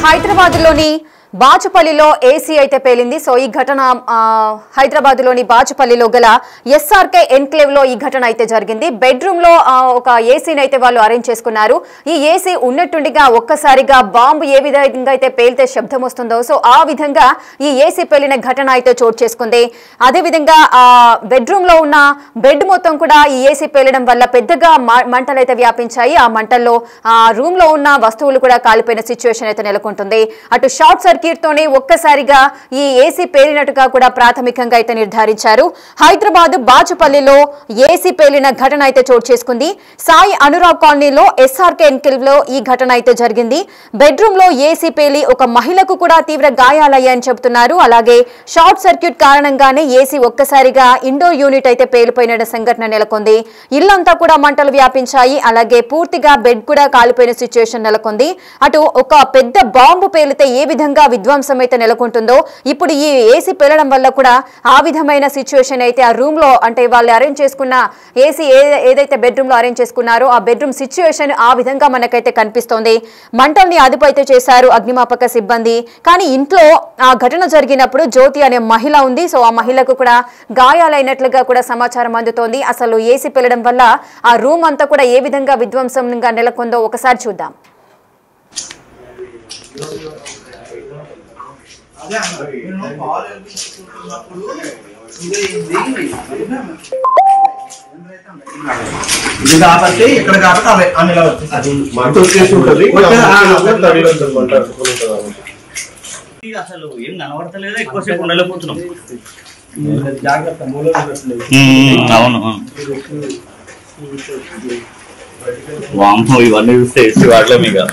హైదరాబాద్లోని బాచుపల్లిలో ఏసీ అయితే పేలింది. సో ఈ ఘటన హైదరాబాద్లోని బాచుపల్లిలో గల ఎస్ఆర్కే ఎన్క్లేవ్ లో ఈ ఘటన అయితే జరిగింది. బెడ్రూమ్ లో ఒక ఏసీని అయితే వాళ్ళు అరేంజ్ చేసుకున్నారు. ఈ ఏసీ ఉన్నట్టుండిగా ఒక్కసారిగా బాంబు ఏ విధంగా అయితే పేలితే శబ్దం వస్తుందో సో ఆ విధంగా ఈ ఏసీ పేలిన ఘటన అయితే చోటు చేసుకుంది. అదేవిధంగా బెడ్రూమ్ లో ఉన్న బెడ్ మొత్తం కూడా ఈ ఏసీ పేలడం వల్ల పెద్దగా మంటలు అయితే వ్యాపించాయి. ఆ మంటల్లో రూమ్ లో ఉన్న వస్తువులు కూడా కాలిపోయిన సిచ్యువేషన్ అయితే నెలకొంటుంది. అటు షార్ట్ సర్క్యూట్ తోనే ఒక్కసారిగా ఈ ఏసీ పేలినట్టుగా కూడా ప్రాథమికంగా అయితే నిర్ధారించారు. హైదరాబాద్ బాచుపల్లిలో ఏసీ పేలిన ఘటన అయితే చోటు చేసుకుంది. సాయి అనురాగ్ కాలనీలో ఎస్ఆర్కే ఎన్క్లేవ్ లో ఈ ఘటన అయితే జరిగింది. బెడ్రూమ్ లో ఏసీ పేలి ఒక మహిళకు కూడా తీవ్ర గాయాలయ్యాయని చెబుతున్నారు. అలాగే షార్ట్ సర్క్యూట్ కారణంగానే ఏసీ ఒక్కసారిగా ఇండోర్ యూనిట్ అయితే పేలిపోయిన సంఘటన నెలకొంది. ఇల్లంతా కూడా మంటలు వ్యాపించాయి. అలాగే పూర్తిగా బెడ్ కూడా కాలిపోయిన సిచ్యువేషన్ నెలకొంది. అటు ఒక పెద్ద బాంబు పేలితే ఏ విధంగా విధ్వంసం అయితే నెలకొంటుందో ఇప్పుడు ఈ ఏసీ పేలడం వల్ల కూడా ఆ విధమైన సిచ్యువేషన్ అయితే ఆ రూమ్ లో అంటే వాళ్ళు అరేంజ్ చేసుకున్న ఏసీ ఏదైతే బెడ్రూమ్ లో అరేంజ్ చేసుకున్నారో ఆ బెడ్రూమ్ సిచ్యువేషన్ ఆ విధంగా మనకైతే కనిపిస్తోంది. మంటల్ని అదుపు అయితే చేశారు అగ్నిమాపక సిబ్బంది. కానీ ఇంట్లో ఆ ఘటన జరిగినప్పుడు జ్యోతి అనే మహిళ ఉంది. సో ఆ మహిళకు కూడా గాయాలైనట్లుగా కూడా సమాచారం అందుతోంది. అసలు ఏసీ పేలడం వల్ల ఆ రూమ్ అంతా కూడా ఏ విధంగా విధ్వంసంగా నెలకొందో ఒకసారి చూద్దాం. ఇది కాబట్టి ఇక్కడ కాబట్టి అని ఇలా వచ్చేసి మంట వచ్చేసి ఉంటుంది. అసలు ఏం కనబడతలేదా, ఎక్కువసేపు ఉండలేకపోతున్నాం. జాగ్రత్త అవును వామ్మో ఇవన్నీ చూస్తే ఎస్సీ వాడలే మీకు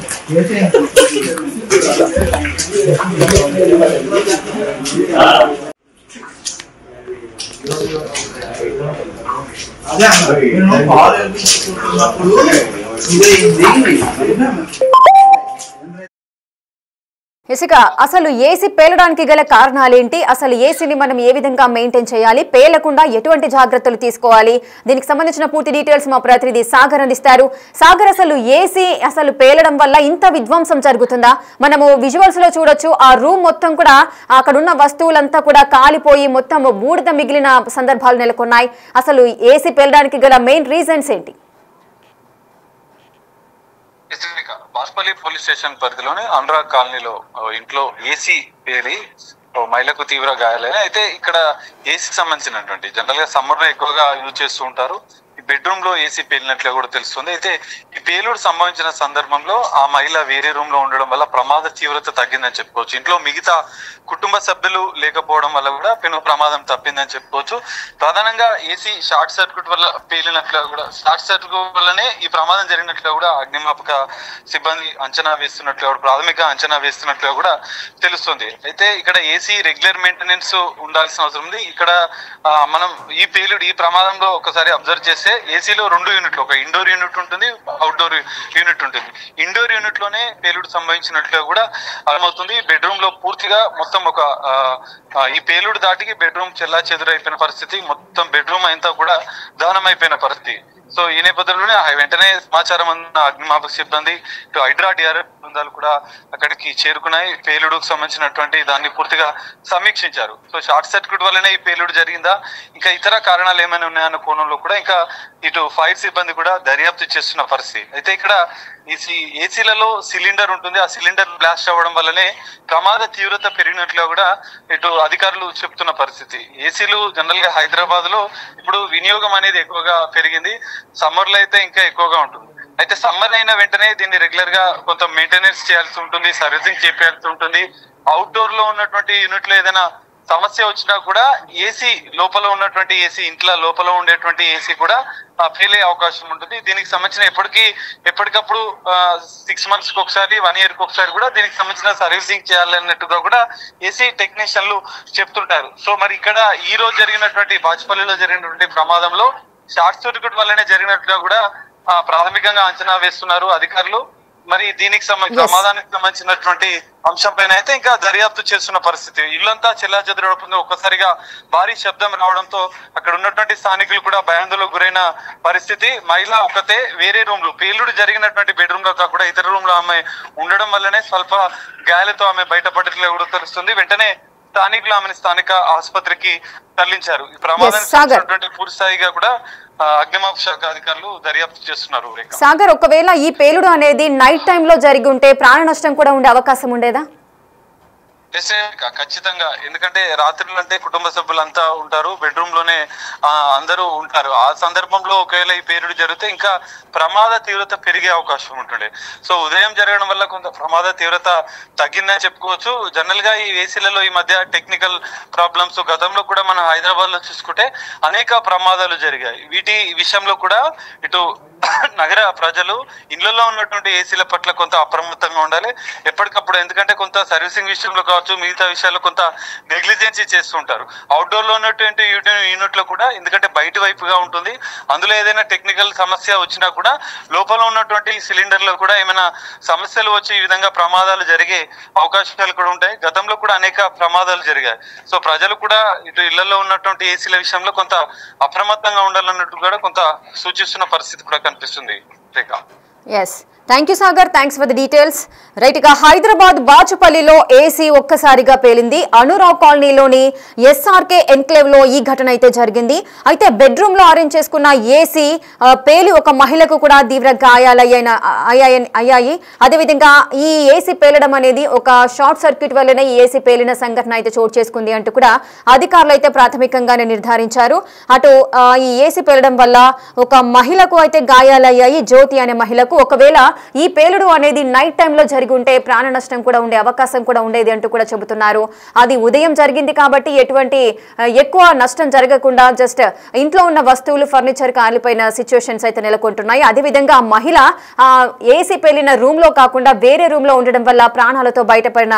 ఇసుక అసలు ఏసీ పేలడానికి గల కారణాలేంటి, అసలు ఏసీని మనం ఏ విధంగా మెయింటైన్ చేయాలి, పేలకుండా ఎటువంటి జాగ్రత్తలు తీసుకోవాలి, దీనికి సంబంధించిన పూర్తి డీటెయిల్స్ మా ప్రతినిధి సాగర్ అందిస్తారు. సాగర్, అసలు ఏసీ అసలు పేలడం వల్ల ఇంత విధ్వంసం జరుగుతుందా? మనము విజువల్స్ లో చూడొచ్చు, ఆ రూమ్ మొత్తం కూడా అక్కడున్న వస్తువులంతా కూడా కాలిపోయి మొత్తం బూడిద మిగిలిన సందర్భాలు నెలకొన్నాయి. అసలు ఏసీ పేలడానికి గల మెయిన్ రీజన్స్ ఏంటి? బాచుపల్లి పోలీస్ స్టేషన్ పరిధిలోని అనురాగ్ కాలనీలో ఇంట్లో ఏసీ పేలి మహిళకు తీవ్ర గాయాలైన. అయితే ఇక్కడ ఏసీకి సంబంధించినటువంటి జనరల్ గా సమ్మర్ లో ఎక్కువగా యూజ్ చేస్తూ ఉంటారు. ఈ బెడ్రూమ్ లో ఏసీ పేలినట్లుగా కూడా తెలుస్తుంది. అయితే ఈ పేలుడు సంభవించిన సందర్భంలో ఆ మహిళ వేరే రూమ్ లో ఉండడం వల్ల ప్రమాద తీవ్రత తగ్గిందని చెప్పుకోవచ్చు. ఇంట్లో మిగతా కుటుంబ సభ్యులు లేకపోవడం వల్ల కూడా పెను ప్రమాదం తప్పిందని చెప్పుకోవచ్చు. ప్రధానంగా ఏసీ షార్ట్ సర్క్యూట్ వల్ల పేలినట్లుగా కూడా షార్ట్ సర్క్యూట్ వల్లనే ఈ ప్రమాదం జరిగినట్లుగా కూడా అగ్నిమాపక సిబ్బంది అంచనా వేస్తున్నట్లుగా ప్రాథమిక అంచనా వేస్తున్నట్లుగా కూడా తెలుస్తుంది. అయితే ఇక్కడ ఏసీ రెగ్యులర్ మెయింటెనెన్స్ ఉండాల్సిన అవసరం ఉంది. ఇక్కడ మనం ఈ ప్రమాదంలో ఒకసారి అబ్జర్వ్ చేస్తే ఏసీలో 2 యూనిట్లు, ఒక ఇండోర్ యూనిట్ ఉంటుంది, అవుట్డోర్ యూనిట్ ఉంటుంది. ఇండోర్ యూనిట్ లోనే పేలుడు సంభవించినట్లుగా కూడా అర్థమవుతుంది. బెడ్రూమ్ లో పూర్తిగా మొత్తం ఒక ఈ పేలుడు దాటికి బెడ్రూమ్ చెల్లా చెదురైపోయిన పరిస్థితి, మొత్తం బెడ్రూమ్ అంతా కూడా దహనం అయిపోయిన పరిస్థితి. సో ఈ నేపథ్యంలోనే వెంటనే సమాచారం అందిన అగ్నిమాపక సిబ్బంది హైడ్రా డిఆర్ఎఫ్ బృందాలు కూడా అక్కడికి చేరుకున్నాయి. పేలుడుకు సంబంధించినటువంటి దాన్ని పూర్తిగా సమీక్షించారు. సో షార్ట్ సర్క్యూట్ వల్లనే ఈ పేలుడు జరిగిందా, ఇంకా ఇతర కారణాలు ఏమైనా ఉన్నాయన్న కోణంలో కూడా ఇంకా ఇటు ఫైర్ సిబ్బంది కూడా దర్యాప్తు చేస్తున్న పరిస్థితి. అయితే ఇక్కడ ఏసీలలో సిలిండర్ ఉంటుంది, ఆ సిలిండర్ బ్లాస్ట్ అవ్వడం వల్లనే ప్రమాద తీవ్రత పెరిగినట్లుగా కూడా ఇటు అధికారులు చెప్తున్న పరిస్థితి. ఏసీలు జనరల్ గా హైదరాబాద్ లో ఇప్పుడు వినియోగం అనేది ఎక్కువగా పెరిగింది. సమ్మర్ లో అయితే ఇంకా ఎక్కువగా ఉంటుంది. అయితే సమ్మర్ అయిన వెంటనే దీన్ని రెగ్యులర్ గా కొంత మెయింటెనెన్స్ చేయాల్సి ఉంటుంది, సర్వీసింగ్ చేయాల్సి ఉంటుంది. అవుట్డోర్ లో ఉన్నటువంటి యూనిట్ లో ఏదైనా సమస్య వచ్చినా కూడా ఏసీ లోపల ఉన్నటువంటి ఏసీ, ఇంట్లో లోపల ఉండేటువంటి ఏసీ కూడా ఫెయిల్ అయ్యే అవకాశం ఉంటుంది. దీనికి సంబంధించిన ఎప్పటికప్పుడు 6 months కి ఒకసారి, 1 year కి ఒకసారి కూడా దీనికి సంబంధించిన సర్వీసింగ్ చేయాలన్నట్టుగా కూడా ఏసీ టెక్నీషియన్లు చెప్తుంటారు. సో మరి ఇక్కడ ఈ రోజు జరిగినటువంటి బాచుపల్లిలో జరిగినటువంటి ప్రమాదంలో షార్ట్ సర్క్యూట్ వల్లనే జరిగినట్టుగా కూడా ప్రాథమికంగా అంచనా వేస్తున్నారు అధికారులు. మరి దీనికి ప్రమాదానికి సంబంధించినటువంటి అంశం పైన అయితే ఇంకా దర్యాప్తు చేస్తున్న పరిస్థితి. ఇల్లంతా చెల్లాచెదరవుతుంది. ఒక్కసారిగా భారీ శబ్దం రావడంతో అక్కడ ఉన్నటువంటి స్థానికులు కూడా భయాందోళనకు గురైన పరిస్థితి. మహిళ ఒకతే వేరే రూమ్ లో, పేలుడు జరిగినటువంటి బెడ్రూమ్ లో కాకుండా ఇతర రూమ్ లో ఆమె ఉండడం వల్లనే స్వల్ప గాయాలతో ఆమె బయటపడట్లే కూడా తెలుస్తుంది. వెంటనే స్థానికులు ఆమెను స్థానిక ఆసుపత్రికి తరలించారు. ఈ ప్రమాదానికి పూర్తి స్థాయిగా కూడా అగ్నిమాపక శాఖ అధికారులు దర్యాప్తు చేస్తున్నారు. సాగర్, ఒకవేళ ఈ పేలుడు అనేది నైట్ టైమ్ లో జరిగి ఉంటే ప్రాణ నష్టం కూడా ఉండే అవకాశం ఉండేదా? ఖచ్చితంగా. ఎందుకంటే రాత్రులు అంటే కుటుంబ సభ్యులంతా ఉంటారు, బెడ్రూమ్ లోనే అందరూ ఉంటారు. ఆ సందర్భంలో ఒకవేళ ఈ పేలుడు జరిగితే ఇంకా ప్రమాద తీవ్రత పెరిగే అవకాశం ఉంటుండే. సో ఉదయం జరగడం వల్ల కొంత ప్రమాద తీవ్రత తగ్గిందని చెప్పుకోవచ్చు. జనరల్ గా ఈ ఏసీలలో ఈ మధ్య టెక్నికల్ ప్రాబ్లమ్స్ గతంలో కూడా మనం హైదరాబాద్ లో చూసుకుంటే అనేక ప్రమాదాలు జరిగాయి. వీటి విషయంలో కూడా ఇటు నగర ప్రజలు ఇళ్లలో ఉన్నటువంటి ఏసీల పట్ల కొంత అప్రమత్తంగా ఉండాలి ఎప్పటికప్పుడు. ఎందుకంటే కొంత సర్వీసింగ్ విషయంలో కావచ్చు, మిగతా విషయాల్లో కొంత నెగ్లిజెన్సీ చేస్తుంటారు. అవుట్డోర్ లో ఉన్నటువంటి యూనిట్ లో కూడా, ఎందుకంటే బయట వైపుగా ఉంటుంది, అందులో ఏదైనా టెక్నికల్ సమస్య వచ్చినా కూడా లోపల ఉన్నటువంటి సిలిండర్ లో కూడా ఏమైనా సమస్యలు వచ్చి ఈ విధంగా ప్రమాదాలు జరిగే అవకాశాలు కూడా ఉంటాయి. గతంలో కూడా అనేక ప్రమాదాలు జరిగాయి. సో ప్రజలు కూడా ఇటు ఇళ్లలో ఉన్నటువంటి ఏసీల విషయంలో కొంత అప్రమత్తంగా ఉండాలన్నట్టు కూడా కొంత సూచిస్తున్న పరిస్థితి కూడా కనిపిస్తుంది. Yes, thank you Sagar, thanks for the details. Right, ఇక హైదరాబాద్ బాచుపల్లిలో ఏసీ ఒక్కసారిగా పేలింది. అనురావ్ కాలనీలోని ఎస్ఆర్కే ఎన్క్లేవ్ లో ఈ ఘటన అయితే జరిగింది. అయితే బెడ్రూమ్ లో అరేంజ్ చేసుకున్న ఏసీ పేలి ఒక మహిళకు కూడా తీవ్ర గాయాలయ్యాయి. అదేవిధంగా ఈ ఏసీ పేలడం అనేది ఒక షార్ట్ సర్క్యూట్ వల్లనే ఈ ఏసీ పేలిన సంఘటన అయితే చోటు చేసుకుంది అంటూ కూడా అధికారులు అయితే ప్రాథమికంగానే నిర్ధారించారు. అటు ఈ ఏసీ పేలడం వల్ల ఒక మహిళకు అయితే గాయాలయ్యాయి, జ్యోతి అనే మహిళకు. ఒకవేళ ఈ పేలుడు అనేది నైట్ టైంలో జరిగి ఉంటే ప్రాణ నష్టం కూడా ఉండే అవకాశం కూడా ఉండేది అంటూ కూడా చెబుతున్నారు. అది ఉదయం జరిగింది కాబట్టి ఎటువంటి ఎక్కువ నష్టం జరగకుండా జస్ట్ ఇంట్లో ఉన్న వస్తువులు, ఫర్నిచర్ కాలిపోయిన సిచ్యువేషన్స్ అయితే నెలకొంటున్నాయి. అదేవిధంగా మహిళ ఏసీ పేలిన రూమ్ లో కాకుండా వేరే రూమ్ లో ఉండడం వల్ల ప్రాణాలతో బయటపడిన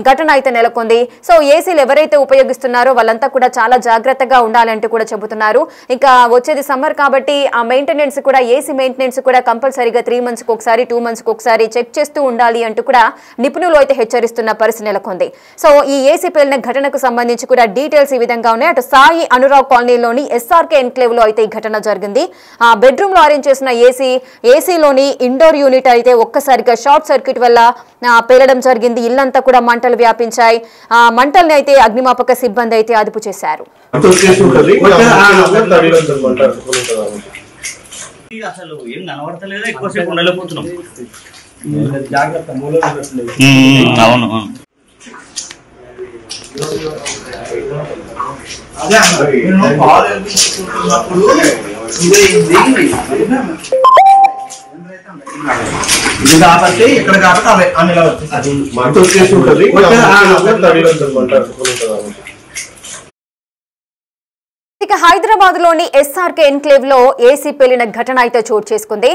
ఘటన అయితే నెలకొంది. సో ఏసీలు ఎవరైతే ఉపయోగిస్తున్నారో వాళ్ళంతా కూడా చాలా జాగ్రత్తగా ఉండాలంటూ కూడా చెబుతున్నారు. ఇంకా వచ్చేది సమ్మర్ కాబట్టి ఆ మెయింటెనెన్స్ కూడా, ఏసీ మెయింటెనెన్స్ కూడా కంపల్సరీగా 3 months ఒకసారి, 2 months ఒకసారి చెక్ చేస్తూ ఉండాలి అంటూ కూడా నిపుణులు అయితే హెచ్చరిస్తున్న పరిస్థితి నెలకొంది. సో ఈ ఏసీ పేలిన ఘటనకు సంబంధించి కూడా డీటెయిల్స్ ఈ విధంగా ఉన్నాయి. అటు సాయి అనురావ్ కాలనీలోని ఎస్ఆర్కే ఎన్క్లేవ్ లో అయితే ఈ ఘటన జరిగింది. ఆ బెడ్రూమ్ లో అరేంజ్ చేసిన ఏసీలోని ఇండోర్ యూనిట్ అయితే ఒక్కసారిగా షార్ట్ సర్క్యూట్ వల్ల పేలడం జరిగింది. ఇల్లంతా కూడా మంటలు వ్యాపించాయి. ఆ మంటల్ని అయితే అగ్నిమాపక సిబ్బంది అయితే అదుపు చేశారు. అసలు ఏం కనబడతలేదా, ఎక్కువసేపు ఉండలేకపోతున్నాం. అవును, ఇది కాబట్టి ఇక్కడ కాబట్టి అవే అని ఇలా వచ్చేసి మంట వచ్చేసి ఉంటుంది. ఇక హైదరాబాద్ లోని ఎస్ఆర్కే ఎన్క్లేవ్ లో ఏసీ పేలిన ఘటన అయితే చోటు చేసుకుంది.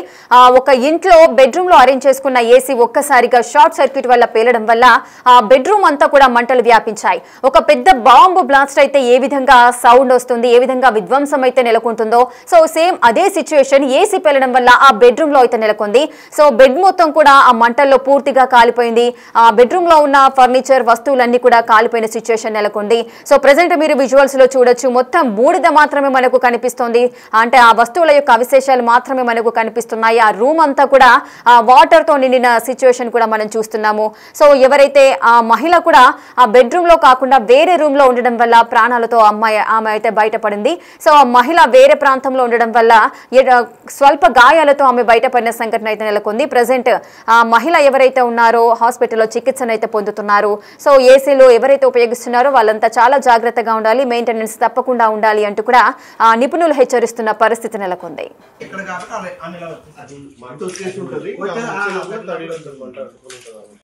ఒక ఇంట్లో బెడ్రూమ్ లో అరేంజ్ చేసుకున్న ఏసీ ఒక్కసారిగా షార్ట్ సర్క్యూట్ వల్ల పేలడం వల్ల ఆ బెడ్రూమ్ అంతా కూడా మంటలు వ్యాపించాయి. ఒక పెద్ద బాంబు బ్లాస్ట్ అయితే ఏ విధంగా సౌండ్ వస్తుంది, ఏ విధంగా విధ్వంసం అయితే నెలకొంటుందో, సో సేమ్ అదే సిచ్యువేషన్ ఏసీ పేలడం వల్ల ఆ బెడ్రూమ్ లో అయితే నెలకొంది. సో బెడ్ మొత్తం కూడా ఆ మంటల్లో పూర్తిగా కాలిపోయింది. ఆ బెడ్రూమ్ లో ఉన్న ఫర్నిచర్, వస్తువులన్నీ కూడా కాలిపోయిన సిచ్యువేషన్ నెలకొంది. సో ప్రెసెంట్ మీరు విజువల్స్ లో చూడొచ్చు, మొత్తం బూడిద మాత్రమే మనకు కనిపిస్తుంది. అంటే ఆ వస్తువుల యొక్క అవశేషాలు మాత్రమే మనకు కనిపిస్తున్నాయి. ఆ రూమ్ అంతా కూడా వాటర్ తో నిండిన సిచ్యువేషన్ కూడా మనం చూస్తున్నాము. సో ఎవరైతే ఆ మహిళ కూడా ఆ బెడ్రూమ్ లో కాకుండా వేరే రూమ్ లో ఉండడం వల్ల ప్రాణాలతో ఆమె అయితే బయటపడింది. సో ఆ మహిళ వేరే ప్రాంతంలో ఉండడం వల్ల స్వల్ప గాయాలతో ఆమె బయటపడిన సంఘటన అయితే నెలకొంది. ప్రెసెంట్ ఆ మహిళ ఎవరైతే ఉన్నారో హాస్పిటల్లో చికిత్సను అయితే పొందుతున్నారు. సో ఏసీలో ఎవరైతే ఉపయోగిస్తున్నారో వాళ్ళంతా చాలా జాగ్రత్తగా ఉండాలి, మెయింటెనెన్స్ తప్పకుండా ఉండాలి అంటూ కూడా నిపుణులు హెచ్చరిస్తున్న పరిస్థితి నెలకొంది. ఇక్కడ కాబట్టి అవే అని ఇలా వచ్చేసి మంట వచ్చేసి ఉంటుంది.